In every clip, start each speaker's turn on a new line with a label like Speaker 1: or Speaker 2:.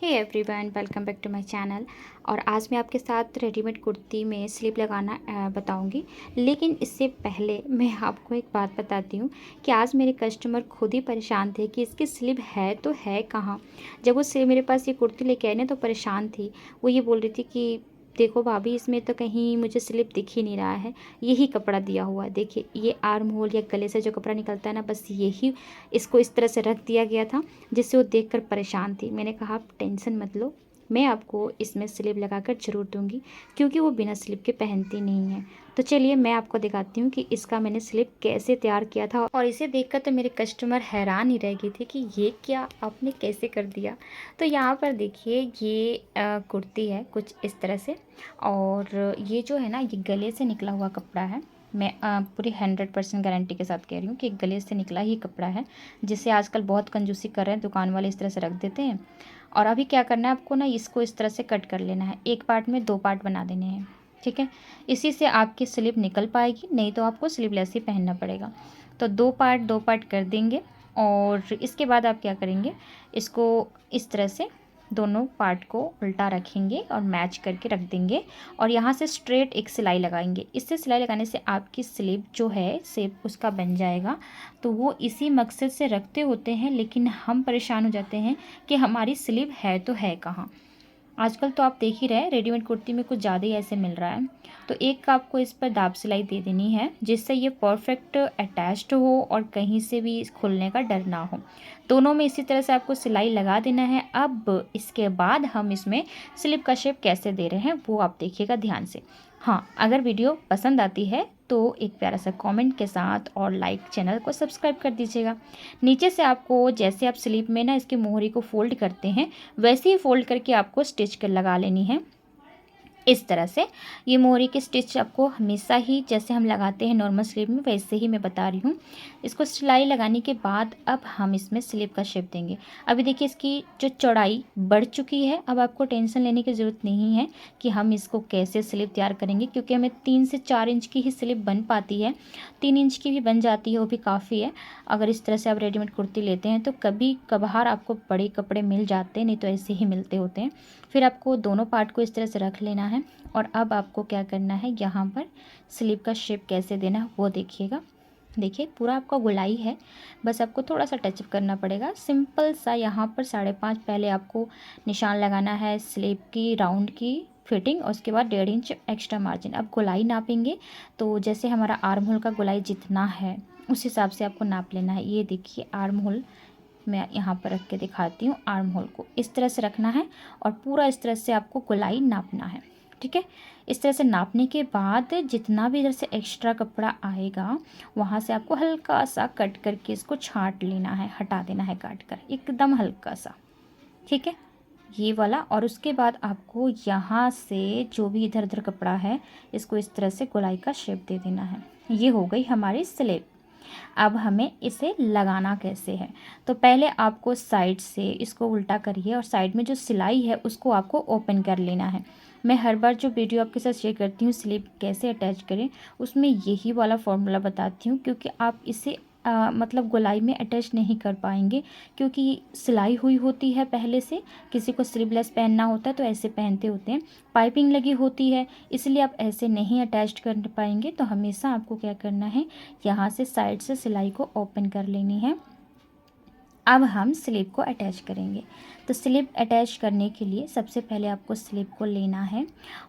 Speaker 1: Hey everyone, welcome back to my channel. और आज मैं आपके साथ रेडीमेड कुर्ती में स्लीव लगाना बताऊंगी। लेकिन इससे पहले मैं आपको एक बात बताती हूँ कि आज मेरे कस्टमर खुद ही परेशान थे कि इसकी स्लीव है तो है कहाँ। जब वो से मेरे पास ये कुर्ती लेके आए ना तो परेशान थी। वो ये बोल रही थी कि देखो भाभी, इसमें तो कहीं मुझे स्लिप दिख ही नहीं रहा है, यही कपड़ा दिया हुआ है। देखिए, ये आर्म होल या गले से जो कपड़ा निकलता है ना, बस यही इसको इस तरह से रख दिया गया था, जिससे वो देखकर परेशान थी। मैंने कहा आप टेंशन मत लो, मैं आपको इसमें स्लिप लगाकर ज़रूर दूंगी, क्योंकि वो बिना स्लिप के पहनती नहीं है। तो चलिए मैं आपको दिखाती हूँ कि इसका मैंने स्लिप कैसे तैयार किया था। और इसे देखकर तो मेरे कस्टमर हैरान ही रह गए थे कि ये क्या आपने कैसे कर दिया। तो यहाँ पर देखिए, ये कुर्ती है कुछ इस तरह से। और ये जो है ना, ये गले से निकला हुआ कपड़ा है। मैं पूरी 100% गारंटी के साथ कह रही हूँ कि गले से निकला ही कपड़ा है, जिसे आजकल बहुत कंजूसी कर रहे हैं दुकान वाले, इस तरह से रख देते हैं। और अभी क्या करना है आपको ना, इसको इस तरह से कट कर लेना है। एक पार्ट में दो पार्ट बना देने हैं, ठीक है। इसी से आपकी स्लीव निकल पाएगी, नहीं तो आपको स्लीवलेस ही पहनना पड़ेगा। तो दो पार्ट कर देंगे। और इसके बाद आप क्या करेंगे, इसको इस तरह से दोनों पार्ट को उल्टा रखेंगे और मैच करके रख देंगे। और यहाँ से स्ट्रेट एक सिलाई लगाएंगे। इससे सिलाई लगाने से आपकी स्लीव जो है शेप उसका बन जाएगा। तो वो इसी मकसद से रखते होते हैं, लेकिन हम परेशान हो जाते हैं कि हमारी स्लीव है तो है कहाँ। आजकल तो आप देख ही रहे हैं, रेडीमेड कुर्ती में कुछ ज़्यादा ही ऐसे मिल रहा है। तो एक आपको इस पर दाब सिलाई दे देनी है, जिससे ये परफेक्ट अटैच्ड हो और कहीं से भी खुलने का डर ना हो। दोनों में इसी तरह से आपको सिलाई लगा देना है। अब इसके बाद हम इसमें स्लिप का शेप कैसे दे रहे हैं वो आप देखिएगा ध्यान से। हाँ, अगर वीडियो पसंद आती है तो एक प्यारा सा कमेंट के साथ और लाइक, चैनल को सब्सक्राइब कर दीजिएगा। नीचे से आपको, जैसे आप स्लीव में ना इसकी मोहरी को फोल्ड करते हैं, वैसे ही फोल्ड करके आपको स्टिच कर लगा लेनी है इस तरह से। ये मोहरी की स्टिच आपको हमेशा ही जैसे हम लगाते हैं नॉर्मल स्लीव में, वैसे ही मैं बता रही हूँ। इसको सिलाई लगाने के बाद अब हम इसमें स्लीव का शेप देंगे। अभी देखिए, इसकी जो चौड़ाई बढ़ चुकी है। अब आपको टेंशन लेने की ज़रूरत नहीं है कि हम इसको कैसे स्लीव तैयार करेंगे, क्योंकि हमें 3 से 4 इंच की ही स्लीव बन पाती है। 3 इंच की भी बन जाती है, वो भी काफ़ी है। अगर इस तरह से आप रेडीमेड कुर्ती लेते हैं तो कभी कभार आपको बड़े कपड़े मिल जाते हैं, नहीं तो ऐसे ही मिलते होते हैं। फिर आपको दोनों पार्ट को इस तरह से रख लेना है। और अब आपको क्या करना है, यहाँ पर स्लीव का शेप कैसे देना है वो देखिएगा। देखिए, पूरा आपका गोलाई है, बस आपको थोड़ा सा टचअप करना पड़ेगा, सिंपल सा। यहाँ पर 5.5 पहले आपको निशान लगाना है स्लीव की राउंड की फिटिंग, और उसके बाद 1.5 इंच एक्स्ट्रा मार्जिन। अब गोलाई नापेंगे, तो जैसे हमारा आर्म होल का गोलाई जितना है उस हिसाब से आपको नाप लेना है। ये देखिए, आर्म होल मैं यहाँ पर रख के दिखाती हूँ। आर्म होल को इस तरह से रखना है और पूरा इस तरह से आपको गोलाई नापना है, ठीक है। इस तरह से नापने के बाद जितना भी इधर से एक्स्ट्रा कपड़ा आएगा, वहाँ से आपको हल्का सा कट करके इसको छांट लेना है, हटा देना है काट कर, एकदम हल्का सा, ठीक है, ये वाला। और उसके बाद आपको यहाँ से जो भी इधर उधर कपड़ा है, इसको इस तरह से गोलाई का शेप दे देना है। ये हो गई हमारी स्लीव। अब हमें इसे लगाना कैसे है, तो पहले आपको साइड से इसको उल्टा करिए और साइड में जो सिलाई है उसको आपको ओपन कर लेना है। मैं हर बार जो वीडियो आपके साथ शेयर करती हूँ स्लीव कैसे अटैच करें, उसमें यही वाला फॉर्मूला बताती हूँ, क्योंकि आप इसे मतलब गोलाई में अटैच नहीं कर पाएंगे, क्योंकि सिलाई हुई होती है पहले से। किसी को स्लीवलेस पहनना होता है तो ऐसे पहनते होते हैं, पाइपिंग लगी होती है, इसलिए आप ऐसे नहीं अटैच कर पाएंगे। तो हमेशा आपको क्या करना है, यहाँ से साइड से सिलाई को ओपन कर लेनी है। अब हम स्लीव को अटैच करेंगे। तो स्लीव अटैच करने के लिए सबसे पहले आपको स्लीव को लेना है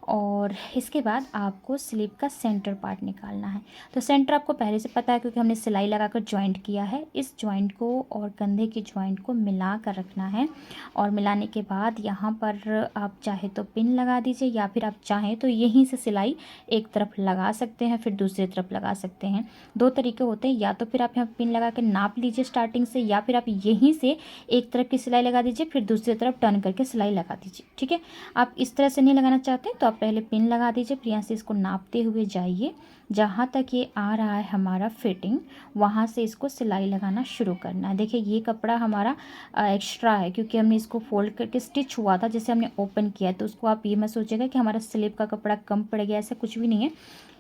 Speaker 1: और इसके बाद आपको स्लीव का सेंटर पार्ट निकालना है। तो सेंटर आपको पहले से पता है, क्योंकि हमने सिलाई लगाकर जॉइंट किया है। इस जॉइंट को और कंधे की जॉइंट को मिला कर रखना है। और मिलाने के बाद यहाँ पर आप चाहे तो पिन लगा दीजिए, या फिर आप चाहें तो यहीं से सिलाई एक तरफ लगा सकते हैं, फिर दूसरी तरफ लगा सकते हैं। दो तरीके होते हैं, या तो फिर आप यहाँ पिन लगा के नाप लीजिए स्टार्टिंग से, या फिर आप यहीं से एक तरफ की सिलाई लगा दीजिए, फिर दूसरी तरफ टर्न करके सिलाई लगा दीजिए, ठीक है। आप इस तरह से नहीं लगाना चाहते तो आप पहले पिन लगा दीजिए, फिर यहाँ से इसको नापते हुए जाइए, जहाँ तक ये आ रहा है हमारा फिटिंग, वहाँ से इसको सिलाई लगाना शुरू करना है। देखिए, ये कपड़ा हमारा एक्स्ट्रा है, क्योंकि हमने इसको फोल्ड करके स्टिच हुआ था, जैसे हमने ओपन किया है। तो उसको आप ये मत सोचिएगा कि हमारा स्लीव का कपड़ा कम पड़ गया, ऐसा कुछ भी नहीं है।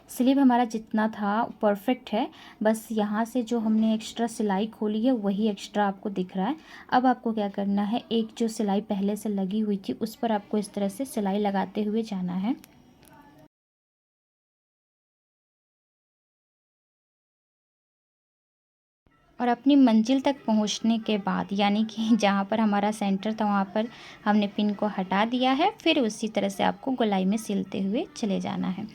Speaker 1: स्लीव हमारा जितना था परफेक्ट है, बस यहाँ से जो हमने एक्स्ट्रा सिलाई खोली है वही एक्स्ट्रा आपको दिख रहा है। अब आपको क्या करना है, एक जो सिलाई पहले से लगी हुई थी उस पर आपको इस तरह से सिलाई लगाते हुए जाना है। और अपनी मंजिल तक पहुंचने के बाद, यानी कि जहाँ पर हमारा सेंटर था वहाँ पर हमने पिन को हटा दिया है। फिर उसी तरह से आपको गोलाई में सिलते हुए चले जाना है।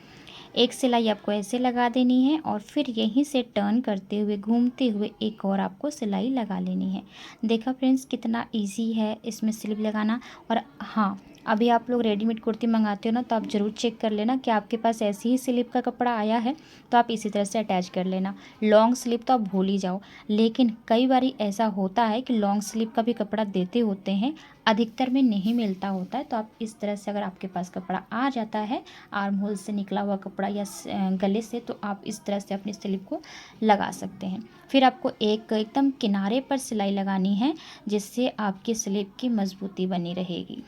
Speaker 1: एक सिलाई आपको ऐसे लगा देनी है और फिर यहीं से टर्न करते हुए घूमते हुए एक और आपको सिलाई लगा लेनी है। देखा फ्रेंड्स कितना इजी है इसमें स्लीव लगाना। और हाँ, अभी आप लोग रेडीमेड कुर्ती मंगाते हो ना, तो आप ज़रूर चेक कर लेना कि आपके पास ऐसी ही स्लीव का कपड़ा आया है, तो आप इसी तरह से अटैच कर लेना। लॉन्ग स्लीव तो आप भूल ही जाओ। लेकिन कई बारी ऐसा होता है कि लॉन्ग स्लीव का भी कपड़ा देते होते हैं, अधिकतर में नहीं मिलता होता है। तो आप इस तरह से, अगर आपके पास कपड़ा आ जाता है आर्म होल से निकला हुआ कपड़ा या गले से, तो आप इस तरह से अपनी स्लीव को लगा सकते हैं। फिर आपको एक एकदम किनारे पर सिलाई लगानी है, जिससे आपकी स्लीव की मजबूती बनी रहेगी।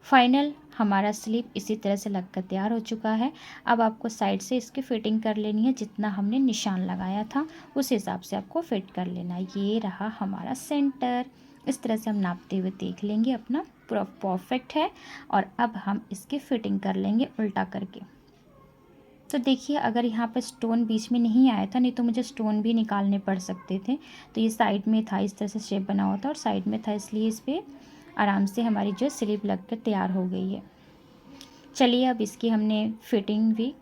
Speaker 1: फाइनल हमारा स्लीव इसी तरह से लगकर तैयार हो चुका है। अब आपको साइड से इसकी फिटिंग कर लेनी है, जितना हमने निशान लगाया था उस हिसाब से आपको फिट कर लेना है। ये रहा हमारा सेंटर। इस तरह से हम नापते हुए देख लेंगे अपना पूरा परफेक्ट है। और अब हम इसकी फिटिंग कर लेंगे उल्टा करके। तो देखिए, अगर यहाँ पर स्टोन बीच में नहीं आया था, नहीं तो मुझे स्टोन भी निकालने पड़ सकते थे। तो ये साइड में था, इस तरह से शेप बना हुआ था और साइड में था, इसलिए इस पर आराम से हमारी जो स्लीव लग कर तैयार हो गई है। चलिए, अब इसकी हमने फिटिंग भी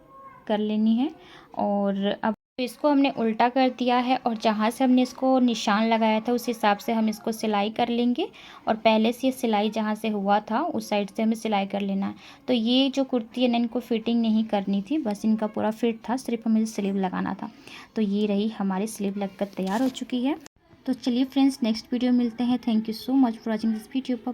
Speaker 1: कर लेनी है। और अब इसको हमने उल्टा कर दिया है और जहाँ से हमने इसको निशान लगाया था उस हिसाब से हम इसको सिलाई कर लेंगे। और पहले से ये सिलाई जहाँ से हुआ था उस साइड से हमें सिलाई कर लेना है। तो ये जो कुर्ती है ना, इनको फिटिंग नहीं करनी थी, बस इनका पूरा फिट था, सिर्फ हमें स्लीव लगाना था। तो ये रही हमारी स्लीव लगकर तैयार हो चुकी है। तो चलिए फ्रेंड्स, नेक्स्ट वीडियो मिलते हैं। Thank you so much for watching this video. Bye.